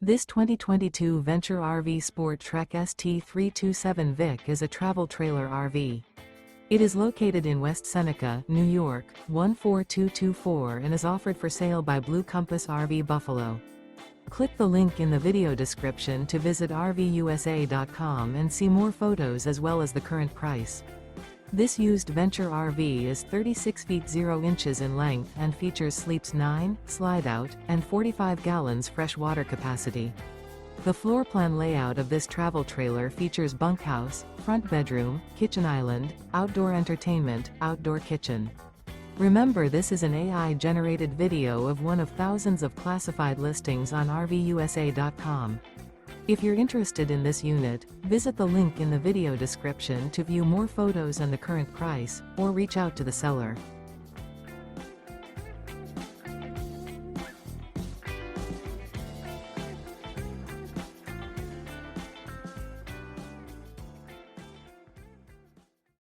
This 2022 Venture RV SportTrek ST327VIK is a travel trailer RV. It is located in West Seneca, New York, 14224 and is offered for sale by Blue Compass RV Buffalo. Click the link in the video description to visit RVUSA.com and see more photos as well as the current price. This used Venture RV is 36 feet 0 inches in length and features sleeps 9, slide-out, and 45 gallons fresh water capacity. The floor plan layout of this travel trailer features bunkhouse, front bedroom, kitchen island, outdoor entertainment, outdoor kitchen. Remember, this is an AI-generated video of one of thousands of classified listings on RVUSA.com. If you're interested in this unit, visit the link in the video description to view more photos and the current price, or reach out to the seller.